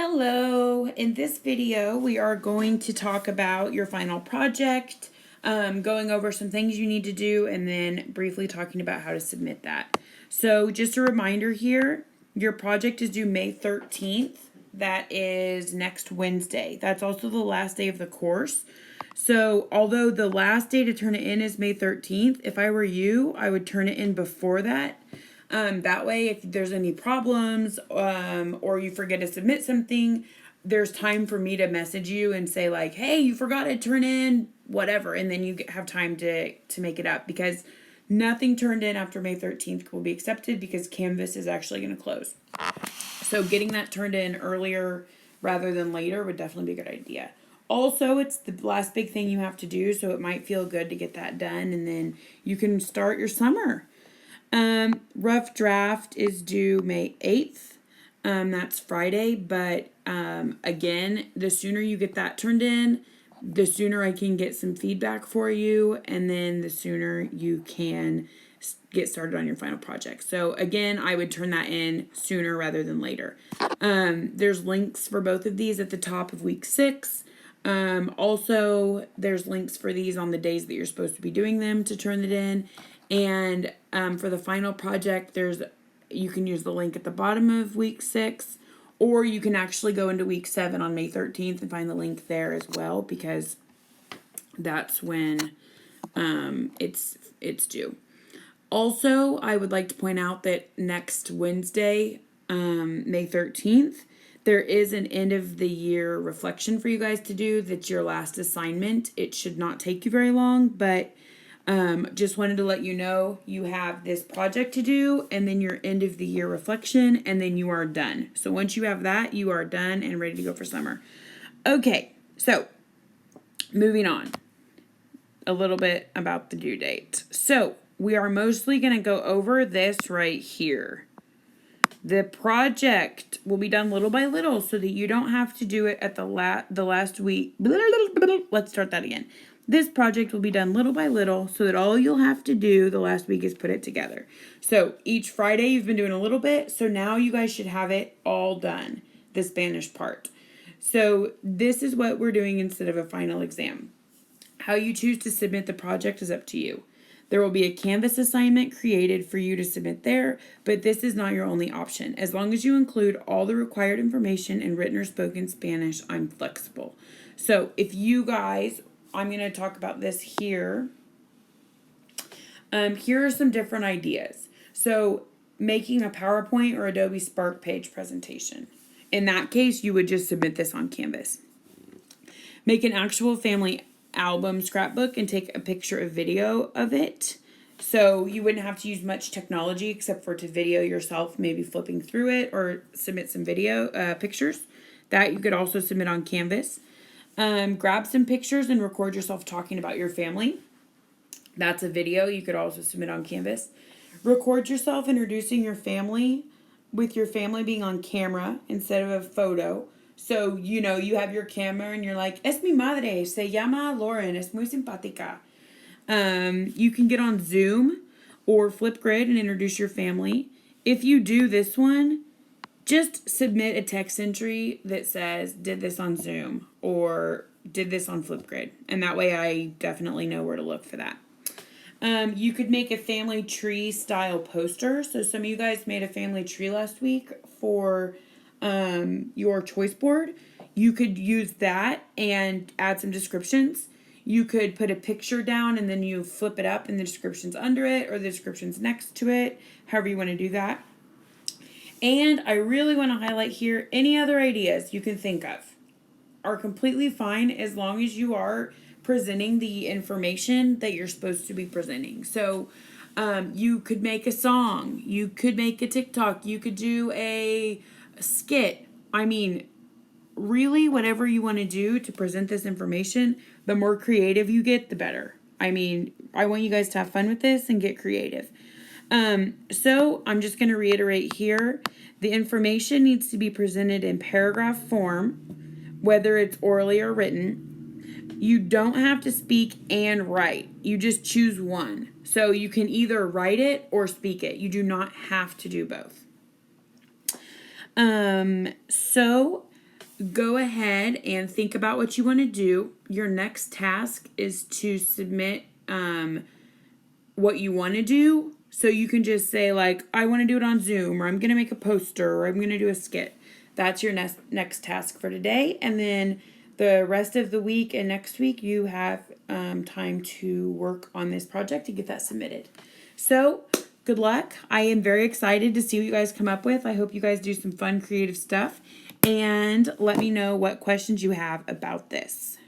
Hello, in this video we are going to talk about your final project, going over some things you need to do, and then briefly talking about how to submit that. So just a reminder here, your project is due May 13th. That is next Wednesday. That's also the last day of the course. So although the last day to turn it in is May 13th, if I were you, I would turn it in before that. That way, if there's any problems or you forget to submit something, there's time for me to message you and say like, hey, you forgot to turn in whatever. And then you have time to make it up, because nothing turned in after May 13th will be accepted because Canvas is actually going to close. So getting that turned in earlier rather than later would definitely be a good idea. Also, it's the last big thing you have to do, so it might feel good to get that done, and then you can start your summer. Rough draft is due May 8th. That's Friday, but again, the sooner you get that turned in, the sooner I can get some feedback for you, and then the sooner you can get started on your final project. So again, I would turn that in sooner rather than later. There's links for both of these at the top of week 6. Also, there's links for these on the days that you're supposed to be doing them to turn it in. And for the final project, you can use the link at the bottom of week 6, or you can actually go into week 7 on May 13th and find the link there as well, because that's when it's due. Also, I would like to point out that next Wednesday, May 13th, there is an end of the year reflection for you guys to do. That's your last assignment. It should not take you very long, but just wanted to let you know you have this project to do, and then your end of the year reflection, and then you are done. So once you have that, you are done and ready to go for summer. Okay, so moving on a little bit about the due date. So we are mostly going to go over this right here. The project will be done little by little so that you don't have to do it at the last week. Let's start that again. This project will be done little by little so that all you'll have to do the last week is put it together. So each Friday you've been doing a little bit, so now you guys should have it all done, the Spanish part. So this is what we're doing instead of a final exam. How you choose to submit the project is up to you. There will be a Canvas assignment created for you to submit there, but this is not your only option. As long as you include all the required information in written or spoken Spanish, I'm flexible. So if you guys, I'm going to talk about this here. Here are some different ideas. So making a PowerPoint or Adobe Spark page presentation. In that case, you would just submit this on Canvas. Make an actual family album scrapbook and take a picture of video of it. So you wouldn't have to use much technology except for to video yourself, maybe flipping through it, or submit some video pictures. That you could also submit on Canvas. Grab some pictures and record yourself talking about your family. That's a video you could also submit on Canvas. Record yourself introducing your family, with your family being on camera instead of a photo. So, you have your camera and you're like, es mi madre, se llama Lauren, es muy simpática. You can get on Zoom or Flipgrid and introduce your family. If you do this one, just submit a text entry that says, did this on Zoom or did this on Flipgrid. And that way I definitely know where to look for that. You could make a family tree style poster. So some of you guys made a family tree last week for your choice board. You could use that and add some descriptions. You could put a picture down and then you flip it up and the description's under it or the description's next to it, however you want to do that. And I really want to highlight here, any other ideas you can think of are completely fine as long as you are presenting the information that you're supposed to be presenting. So you could make a song, you could make a TikTok, you could do a skit. I mean, really, whatever you want to do to present this information, the more creative you get, the better. I mean, I want you guys to have fun with this and get creative. So I'm just going to reiterate here, the information needs to be presented in paragraph form, whether it's orally or written. You don't have to speak and write. You just choose one. So you can either write it or speak it. You do not have to do both. So go ahead and think about what you want to do. Your next task is to submit what you want to do. So you can just say like, I want to do it on Zoom, or I'm going to make a poster, or I'm going to do a skit. That's your next task for today. And then the rest of the week and next week, you have time to work on this project and get that submitted. So good luck. I am very excited to see what you guys come up with. I hope you guys do some fun, creative stuff. And let me know what questions you have about this.